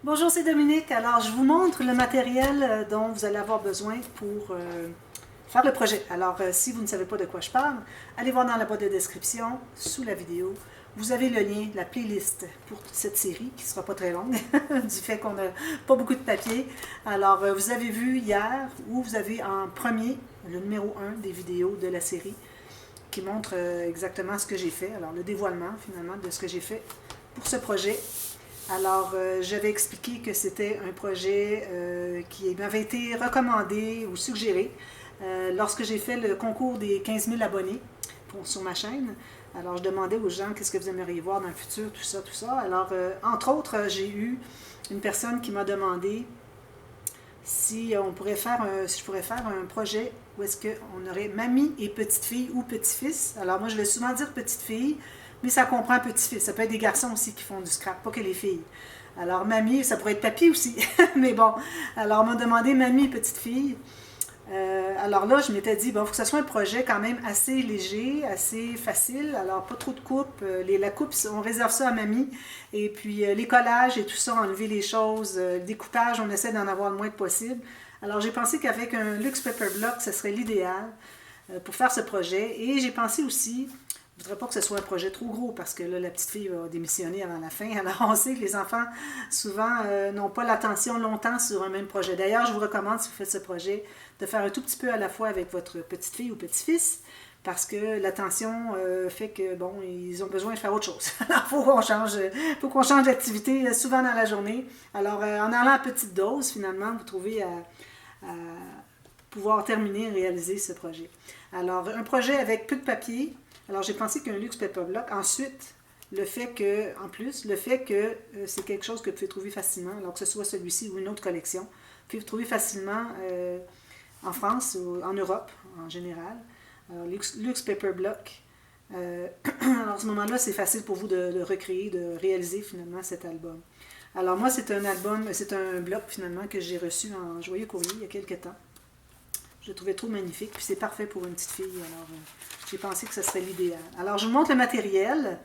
Bonjour, c'est Dominique. Alors, je vous montre le matériel dont vous allez avoir besoin pour faire le projet. Alors, si vous ne savez pas de quoi je parle, allez voir dans la boîte de description, sous la vidéo. Vous avez le lien, la playlist pour cette série, qui ne sera pas très longue, du fait qu'on n'a pas beaucoup de papier. Alors, vous avez vu hier, où vous avez en premier, le numéro 1 des vidéos de la série, qui montre exactement ce que j'ai fait. Alors, le dévoilement, finalement, de ce que j'ai fait pour ce projet. Alors, j'avais expliqué que c'était un projet qui m'avait été recommandé ou suggéré lorsque j'ai fait le concours des 15 000 abonnés sur ma chaîne. Alors, je demandais aux gens qu'est-ce que vous aimeriez voir dans le futur, tout ça, tout ça. Alors, entre autres, j'ai eu une personne qui m'a demandé si on pourrait faire si je pourrais faire un projet où est-ce qu'on aurait mamie et petite-fille ou petit-fils. Alors, moi, je vais souvent dire petite-fille, mais ça comprend petit-fils. Ça peut être des garçons aussi qui font du scrap, pas que les filles. Alors, mamie, ça pourrait être papy aussi. Mais bon, alors on m'a demandé mamie et petite-fille. Alors là, je m'étais dit, bon, il faut que ce soit un projet quand même assez léger, assez facile. Alors, pas trop de coupe. La coupe, on réserve ça à mamie. Et puis, les collages et tout ça, enlever les choses. Le découpage, on essaie d'en avoir le moins possible. Alors, j'ai pensé qu'avec un Luxe Paper Block, ce serait l'idéal pour faire ce projet. Et j'ai pensé aussi, je ne voudrais pas que ce soit un projet trop gros parce que là, la petite fille va démissionner avant la fin. Alors, on sait que les enfants, souvent, n'ont pas l'attention longtemps sur un même projet. D'ailleurs, je vous recommande, si vous faites ce projet, de faire un tout petit peu à la fois avec votre petite fille ou petit-fils parce que l'attention fait que, bon, ils ont besoin de faire autre chose. Alors, faut qu'on change d'activité souvent dans la journée. Alors, en allant à petite dose, finalement, vous trouvez à pouvoir terminer et réaliser ce projet. Alors, un projet avec peu de papier. Alors, j'ai pensé qu'un luxe paper block. Ensuite, le fait que, en plus, le fait que c'est quelque chose que vous pouvez trouver facilement, alors que ce soit celui-ci ou une autre collection, vous pouvez trouver facilement en France ou en Europe en général. Alors, luxe paper block. Alors, à ce moment-là, c'est facile pour vous de recréer, de réaliser finalement cet album. Alors, moi, c'est un album, c'est un bloc finalement que j'ai reçu en joyeux courrier il y a quelques temps. Je le trouvais trop magnifique, puis c'est parfait pour une petite fille. Alors, j'ai pensé que ce serait l'idéal. Alors, je vous montre le matériel.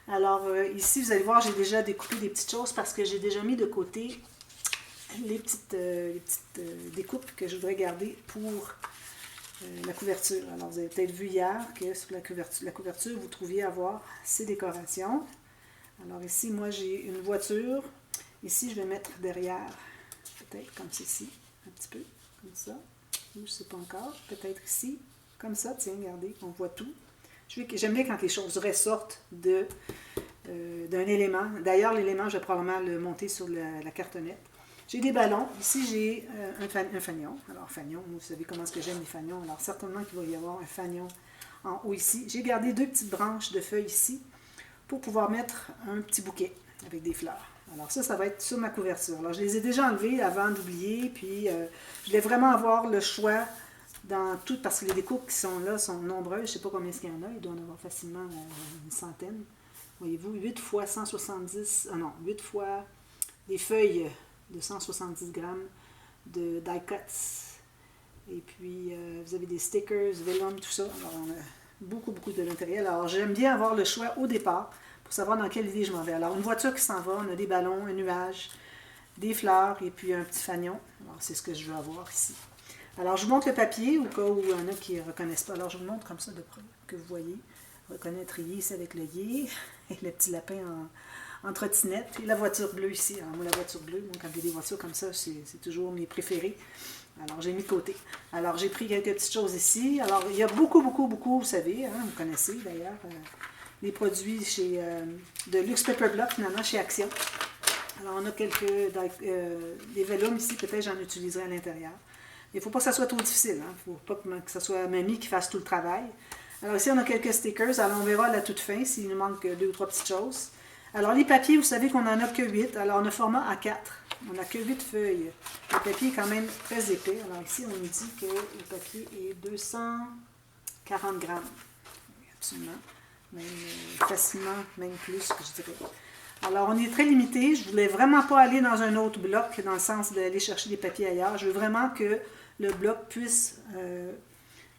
Alors, ici, vous allez voir, j'ai déjà découpé des petites choses parce que j'ai déjà mis de côté les petites découpes que je voudrais garder pour la couverture. Alors, vous avez peut-être vu hier que sur la couverture, vous trouviez avoir ces décorations. Alors, ici, moi, j'ai une voiture. Ici, je vais mettre derrière, peut-être comme ceci, un petit peu, comme ça. Je ne sais pas encore. Peut-être ici, comme ça. Tiens, regardez, on voit tout. J'aime bien quand les choses ressortent d'un élément. D'ailleurs, l'élément, je vais probablement le monter sur la cartonnette. J'ai des ballons. Ici, j'ai un fanion. Alors, fanion, vous savez comment est-ce que j'aime les fanions. Alors, certainement qu'il va y avoir un fanion en haut ici. J'ai gardé deux petites branches de feuilles ici pour pouvoir mettre un petit bouquet avec des fleurs. Alors ça va être sur ma couverture. Alors je les ai déjà enlevées avant d'oublier, puis je voulais vraiment avoir le choix dans tout, parce que les découpes qui sont là sont nombreuses. Je ne sais pas combien il y en a, il doit en avoir facilement une centaine. Voyez-vous, 8 fois 170, non, 8 fois des feuilles de 170 grammes de die cuts. Et puis, vous avez des stickers, vellum, tout ça. Alors, on a beaucoup, beaucoup de matériel. Alors, j'aime bien avoir le choix au départ pour savoir dans quelle idée je m'en vais. Alors, une voiture qui s'en va, on a des ballons, un nuage, des fleurs et puis un petit fanion. Alors, c'est ce que je veux avoir ici. Alors, je vous montre le papier au cas où il y en a qui ne reconnaissent pas. Alors, je vous montre comme ça de près, que vous voyez. Reconnaîtriez ici avec le yé et le petit lapin en trottinette. Et la voiture bleue ici. Alors, moi, la voiture bleue, moi, quand j'ai des voitures comme ça, c'est toujours mes préférés. Alors, j'ai mis de côté. Alors, j'ai pris quelques petites choses ici. Alors, il y a beaucoup, beaucoup, beaucoup, vous savez, vous connaissez d'ailleurs, les produits de Luxe Paper Block, finalement, chez Action. Alors, on a des vellums ici, peut-être j'en utiliserai à l'intérieur. Il ne faut pas que ça soit trop difficile. Il ne faut pas que ce soit mamie qui fasse tout le travail. Alors, ici, on a quelques stickers. Alors, on verra à la toute fin s'il nous manque deux ou trois petites choses. Alors, les papiers, vous savez qu'on n'en a que 8. Alors, on a format A4. On n'a que 8 feuilles. Le papier est quand même très épais. Alors, ici, on nous dit que le papier est 240 grammes. Absolument. Même facilement, même plus, je dirais. Alors, on est très limité. Je ne voulais vraiment pas aller dans un autre bloc, dans le sens d'aller chercher des papiers ailleurs. Je veux vraiment que le bloc puisse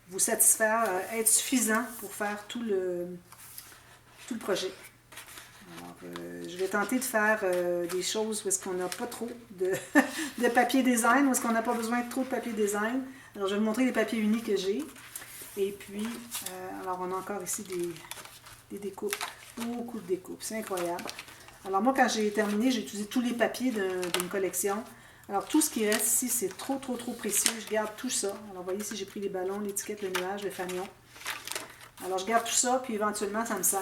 vous satisfaire, être suffisant pour faire tout le projet. Alors, je vais tenter de faire des choses où est-ce qu'on n'a pas trop de papier design, où est-ce qu'on n'a pas besoin de trop de papier design. Alors, je vais vous montrer les papiers unis que j'ai. Et puis, alors on a encore ici des découpes, beaucoup de découpes, c'est incroyable. Alors moi, quand j'ai terminé, j'ai utilisé tous les papiers d'une collection. Alors tout ce qui reste ici, c'est trop précieux. Je garde tout ça. Alors vous voyez ici, j'ai pris les ballons, l'étiquette, le nuage, le fanion. Alors je garde tout ça, puis éventuellement, ça me sert.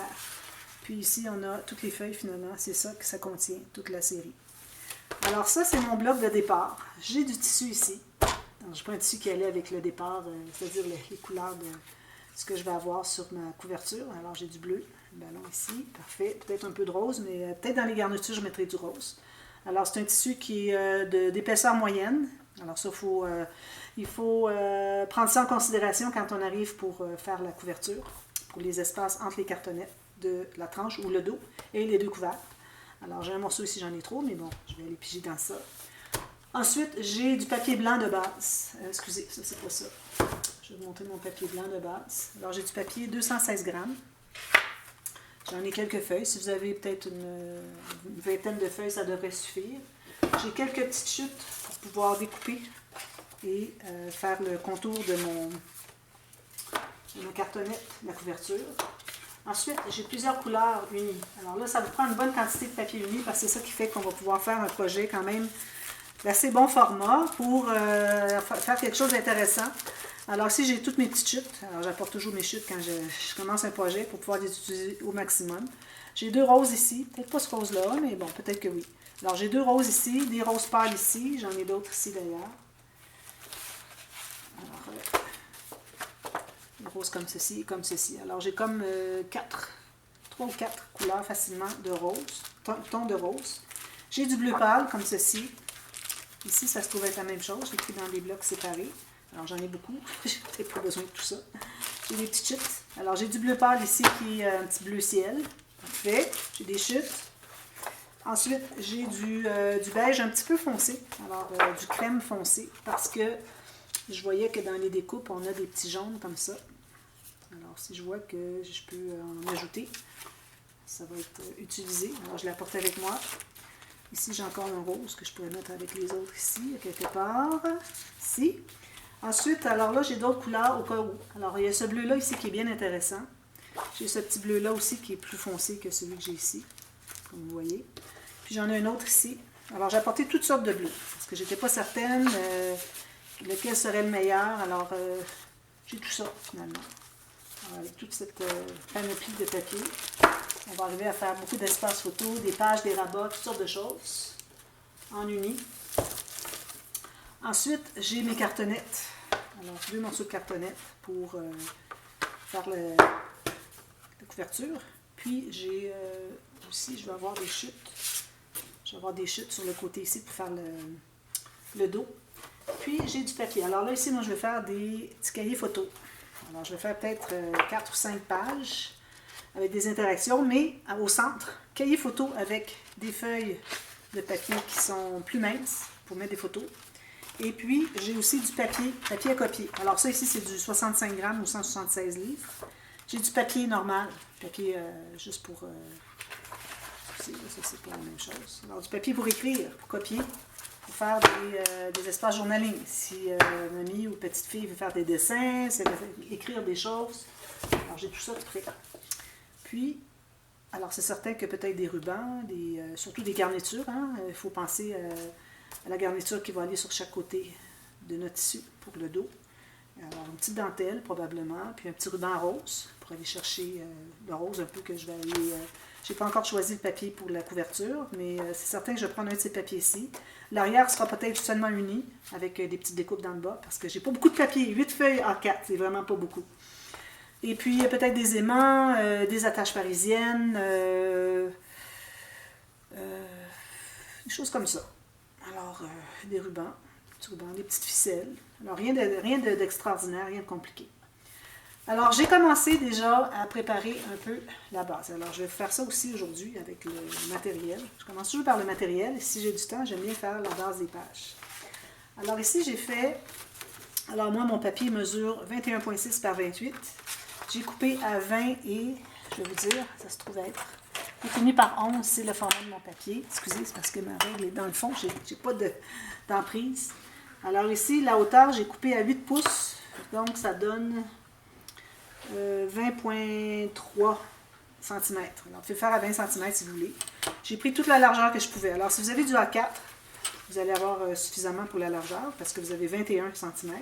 Puis ici, on a toutes les feuilles finalement. C'est ça que ça contient, toute la série. Alors ça, c'est mon bloc de départ. J'ai du tissu ici. Je prends un tissu qui allait avec le départ, c'est-à-dire les couleurs de ce que je vais avoir sur ma couverture. Alors j'ai du bleu, le ballon ici, parfait. Peut-être un peu de rose, mais peut-être dans les garnitures, je mettrai du rose. Alors c'est un tissu qui est d'épaisseur moyenne. Alors ça, il faut prendre ça en considération quand on arrive pour faire la couverture, pour les espaces entre les cartonnettes de la tranche ou le dos et les deux couverts. Alors j'ai un morceau ici, j'en ai trop, mais bon, je vais aller piger dans ça. Ensuite, j'ai du papier blanc de base. Excusez, ça c'est pas ça. Je vais vous montrer mon papier blanc de base. Alors j'ai du papier 216 grammes. J'en ai quelques feuilles. Si vous avez peut-être une vingtaine de feuilles, ça devrait suffire. J'ai quelques petites chutes pour pouvoir découper et faire le contour de ma cartonnette, la couverture. Ensuite, j'ai plusieurs couleurs unies. Alors là, ça vous prend une bonne quantité de papier uni parce que c'est ça qui fait qu'on va pouvoir faire un projet quand même d'assez bon format pour faire quelque chose d'intéressant. Alors ici, j'ai toutes mes petites chutes. Alors j'apporte toujours mes chutes quand je commence un projet pour pouvoir les utiliser au maximum. J'ai deux roses ici. Peut-être pas ce rose-là, mais bon, peut-être que oui. Alors j'ai deux roses ici, des roses pâles ici. J'en ai d'autres ici d'ailleurs. Alors, des roses comme ceci et comme ceci. Alors j'ai comme 3 ou 4 couleurs facilement de rose, tons de rose. J'ai du bleu pâle comme ceci. Ici, ça se trouve être la même chose. J'ai pris dans des blocs séparés. Alors, j'en ai beaucoup. J'ai peut-être pas besoin de tout ça. J'ai des petites chutes. Alors, j'ai du bleu pâle ici qui est un petit bleu ciel. Parfait. J'ai des chutes. Ensuite, j'ai du beige un petit peu foncé. Alors, du crème foncé. Parce que je voyais que dans les découpes, on a des petits jaunes comme ça. Alors, si je vois que je peux en ajouter, ça va être utilisé. Alors, je l'apporte avec moi. Ici, j'ai encore un rose que je pourrais mettre avec les autres ici, quelque part. Ici. Ensuite, alors là, j'ai d'autres couleurs au cas où. Alors, il y a ce bleu-là ici qui est bien intéressant. J'ai ce petit bleu-là aussi qui est plus foncé que celui que j'ai ici, comme vous voyez. Puis j'en ai un autre ici. Alors, j'ai apporté toutes sortes de bleus, parce que je n'étais pas certaine lequel serait le meilleur. Alors, j'ai tout ça, finalement. Alors, avec toute cette panoplie de papier. On va arriver à faire beaucoup d'espace photo, des pages, des rabats, toutes sortes de choses en uni. Ensuite, j'ai mes cartonnettes. Alors, 2 morceaux de cartonnettes pour faire la couverture. Puis, j'ai aussi, je vais avoir des chutes. Je vais avoir des chutes sur le côté ici pour faire le dos. Puis, j'ai du papier. Alors là, ici, moi, je vais faire des petits cahiers photos. Alors, je vais faire peut-être 4 ou 5 pages avec des interactions, mais au centre, cahier photo avec des feuilles de papier qui sont plus minces pour mettre des photos. Et puis, j'ai aussi du papier à copier. Alors ça ici, c'est du 65 grammes ou 176 livres. J'ai du papier normal, papier juste pour... ça, c'est pas la même chose. Alors, du papier pour écrire, pour copier, pour faire des espaces journaling. Si mamie ou petite fille veut faire des dessins, écrire des choses, alors j'ai tout ça de prêt. Puis, alors c'est certain que peut-être des rubans, surtout des garnitures. Hein? Il faut penser à la garniture qui va aller sur chaque côté de notre tissu pour le dos. Alors une petite dentelle probablement, puis un petit ruban rose pour aller chercher le rose un peu que je vais aller... je n'ai pas encore choisi le papier pour la couverture, mais c'est certain que je vais prendre un de ces papiers-ci. L'arrière sera peut-être seulement uni avec des petites découpes dans le bas parce que j'ai pas beaucoup de papier. 8 feuilles A4, c'est vraiment pas beaucoup. Et puis, peut-être des aimants, des attaches parisiennes, des choses comme ça. Alors, des rubans, des petites ficelles. Alors, rien d'extraordinaire, rien de compliqué. Alors, j'ai commencé déjà à préparer un peu la base. Alors, je vais faire ça aussi aujourd'hui avec le matériel. Je commence toujours par le matériel. Si j'ai du temps, j'aime bien faire la base des pages. Alors, ici, j'ai fait... Alors, moi, mon papier mesure 21,6 par 28. J'ai coupé à 20 et, je vais vous dire, ça se trouve être Défini par 11, c'est le format de mon papier. Excusez, c'est parce que ma règle est dans le fond, j'ai pas d'emprise. Alors ici, la hauteur, j'ai coupé à 8 pouces, donc ça donne 20,3 cm. Alors, vous pouvez faire à 20 cm si vous voulez. J'ai pris toute la largeur que je pouvais. Alors, si vous avez du A4, vous allez avoir suffisamment pour la largeur, parce que vous avez 21 cm.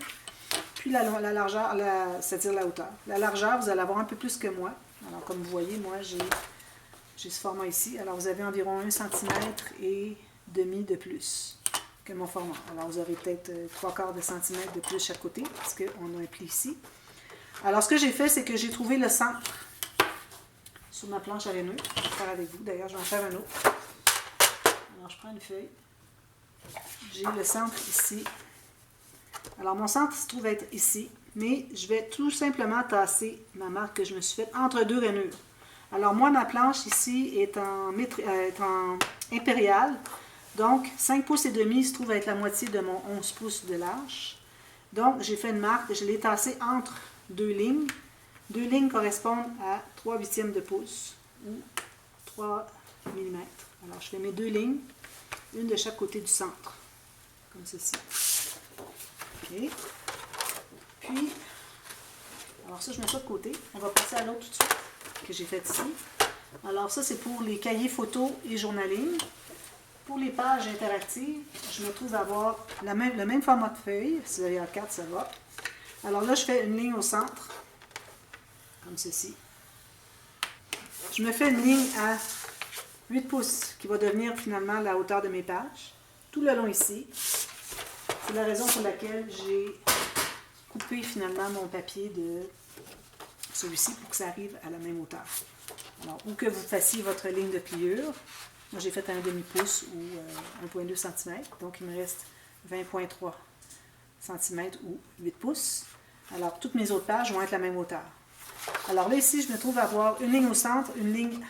Puis la largeur, c'est-à-dire la hauteur. La largeur, vous allez avoir un peu plus que moi. Alors, comme vous voyez, moi, j'ai ce format ici. Alors, vous avez environ 1 cm et demi de plus que mon format. Alors, vous aurez peut-être 3/4 de centimètre de plus chaque côté, parce qu'on a un pli ici. Alors, ce que j'ai fait, c'est que j'ai trouvé le centre sur ma planche à rainure. Je vais le faire avec vous. D'ailleurs, je vais en faire un autre. Alors, je prends une feuille. J'ai le centre ici. Alors, mon centre se trouve être ici, mais je vais tout simplement tasser ma marque que je me suis faite entre deux rainures. Alors, moi, ma planche ici est en impériale. Donc, 5 pouces et demi se trouve être la moitié de mon 11 pouces de large. Donc, j'ai fait une marque, je l'ai tassée entre deux lignes. Deux lignes correspondent à 3/8 de pouce ou 3 mm. Alors, je fais mes deux lignes, une de chaque côté du centre, comme ceci. OK. Puis, alors ça, je mets ça de côté. On va passer à l'autre tout de suite, que j'ai fait ici. Alors, ça, c'est pour les cahiers photos et journaling. Pour les pages interactives, je me trouve à avoir le même format de feuille. Si vous avez A4, ça va. Alors là, je fais une ligne au centre, comme ceci. Je me fais une ligne à 8 pouces, qui va devenir finalement la hauteur de mes pages, tout le long ici. C'est la raison pour laquelle j'ai coupé finalement mon papier de celui-ci pour que ça arrive à la même hauteur. Alors, ou que vous fassiez votre ligne de pliure. Moi, j'ai fait un demi-pouce ou 1,2 cm. Donc, il me reste 20,3 cm ou 8 pouces. Alors, toutes mes autres pages vont être la même hauteur. Alors là, ici, je me trouve à avoir une ligne au centre, une ligne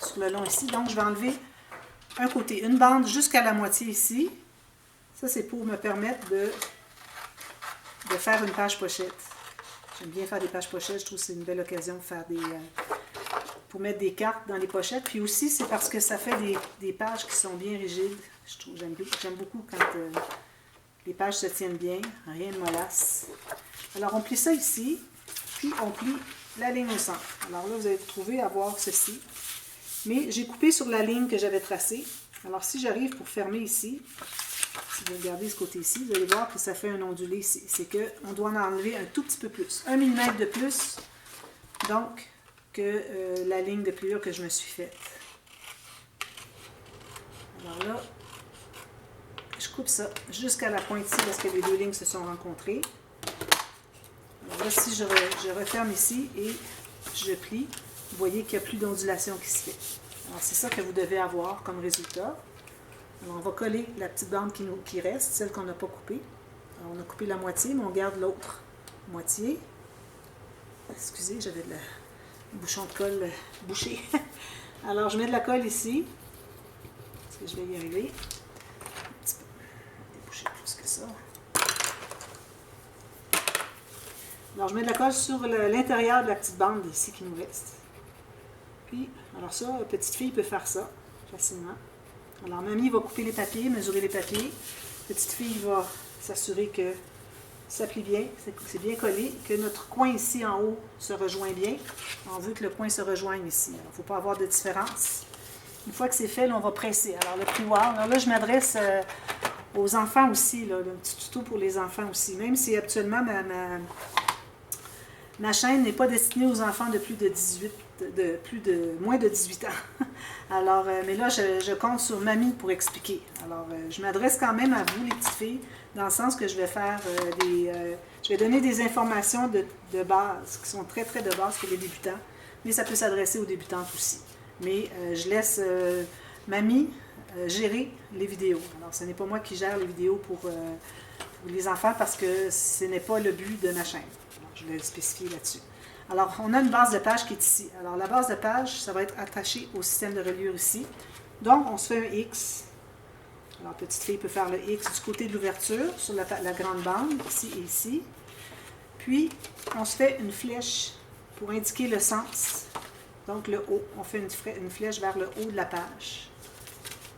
sur le long ici. Donc, je vais enlever un côté, une bande jusqu'à la moitié ici. Ça, c'est pour me permettre de faire une page pochette. J'aime bien faire des pages pochettes. Je trouve que c'est une belle occasion de faire pour mettre des cartes dans les pochettes. Puis aussi, c'est parce que ça fait des pages qui sont bien rigides. J'aime beaucoup quand les pages se tiennent bien, rien de mollasse. Alors, on plie ça ici, puis on plie la ligne au centre. Alors là, vous allez trouver à voir ceci. Mais j'ai coupé sur la ligne que j'avais tracée. Alors, si j'arrive pour fermer ici, si vous regardez ce côté ici, vous allez voir que ça fait un ondulé ici. C'est qu'on doit en enlever un tout petit peu plus. 1 mm de plus, donc, que la ligne de pliure que je me suis faite. Alors là, je coupe ça jusqu'à la pointe ici parce que les deux lignes se sont rencontrées. Alors là, si je referme ici et je plie, vous voyez qu'il n'y a plus d'ondulation qui se fait. Alors c'est ça que vous devez avoir comme résultat. Alors on va coller la petite bande qui reste, celle qu'on n'a pas coupée. Alors on a coupé la moitié, mais on garde l'autre moitié. Excusez, j'avais le bouchon de colle bouché. Alors je mets de la colle ici. Est-ce que je vais y arriver? Un petit peu. Déboucher plus que ça. Alors je mets de la colle sur l'intérieur de la petite bande ici qui nous reste. Puis, alors ça, petite fille peut faire ça facilement. Alors mamie va couper les papiers, mesurer les papiers. Petite fille va s'assurer que ça plie bien, c'est bien collé, que notre coin ici en haut se rejoint bien. On veut que le coin se rejoigne ici. Il ne faut pas avoir de différence. Une fois que c'est fait, là, on va presser. Alors le plioir, alors là je m'adresse aux enfants aussi, là, un petit tuto pour les enfants aussi. Même si actuellement ma chaîne n'est pas destinée aux enfants de moins de 18 ans. Alors, mais là, je compte sur mamie pour expliquer. Alors, je m'adresse quand même à vous, les petites filles, dans le sens que je vais faire je vais donner des informations de base, qui sont très, très de base pour les débutants, mais ça peut s'adresser aux débutantes aussi. Mais je laisse mamie gérer les vidéos. Alors, ce n'est pas moi qui gère les vidéos pour les enfants parce que ce n'est pas le but de ma chaîne. Alors, je vais le spécifier là-dessus. Alors, on a une base de page qui est ici. Alors, la base de page, ça va être attaché au système de reliure ici. Donc, on se fait un X. Alors, petite fille peut faire le X du côté de l'ouverture sur la grande bande, ici et ici. Puis, on se fait une flèche pour indiquer le sens Donc le haut, on fait une flèche vers le haut de la page.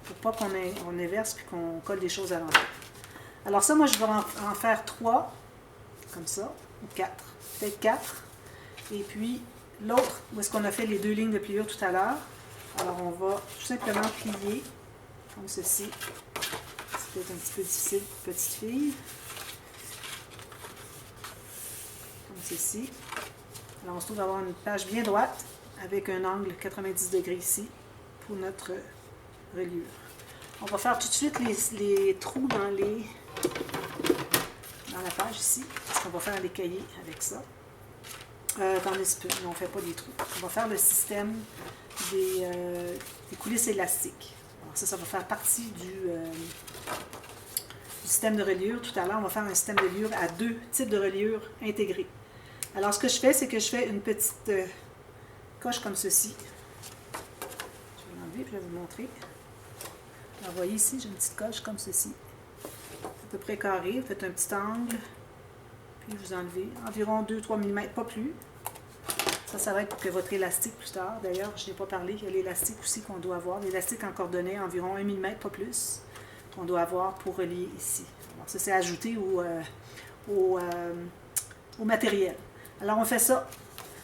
Pour pas qu'on inverse puis qu'on colle des choses à l'envers. Alors ça, moi, je vais en faire 3, comme ça, ou 4. Peut-être 4. Et puis, l'autre, où est-ce qu'on a fait les 2 lignes de pliure tout à l'heure. Alors, on va tout simplement plier, comme ceci. C'est peut-être un petit peu difficile pour petite fille. Comme ceci. Alors, on se trouve avoir une page bien droite, avec un angle 90 degrés ici, pour notre reliure. On va faire tout de suite les trous dans la page ici, parce qu'on va faire les cahiers avec ça. Attendez un petit peu, on ne fait pas des trous. On va faire le système des coulisses élastiques. Alors ça va faire partie du système de reliure. Tout à l'heure, on va faire un système de reliure à 2 types de reliure intégrés. Alors ce que je fais, c'est que je fais une petite coche comme ceci. Je vais l'enlever et je vais vous montrer. Alors, vous voyez ici, j'ai une petite coche comme ceci. À peu près carré. Vous faites un petit angle. Puis vous enlevez environ 2-3 mm, pas plus. Ça va être pour que votre élastique plus tard. D'ailleurs, je n'ai pas parlé, il y a l'élastique aussi qu'on doit avoir. L'élastique en coordonnées, environ 1 mm, pas plus, qu'on doit avoir pour relier ici. Alors ça, c'est ajouté au matériel. Alors, on fait ça.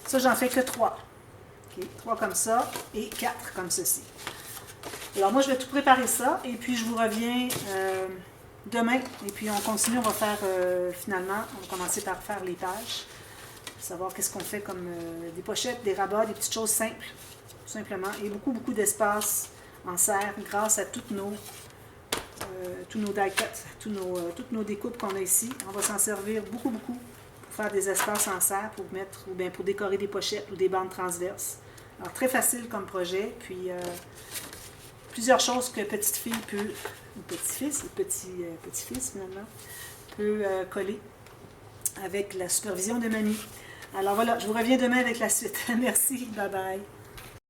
Ça, j'en fais que 3. Okay. 3 comme ça et 4 comme ceci. Alors moi, je vais tout préparer ça et puis je vous reviens demain. Et puis on continue, on va faire finalement, on va commencer par faire les pages. Savoir qu'est-ce qu'on fait comme des pochettes, des rabats, des petites choses simples, tout simplement. Et beaucoup d'espace en serre grâce à tous nos die cuts, toutes nos découpes qu'on a ici. On va s'en servir beaucoup pour faire des espaces en serre pour mettre, ou bien pour décorer des pochettes ou des bandes transverses. Alors très facile comme projet, puis plusieurs choses que petite fille peut, ou petit-fils, petit-fils finalement, peut coller avec la supervision de mamie. Alors voilà, je vous reviens demain avec la suite. Merci, bye bye.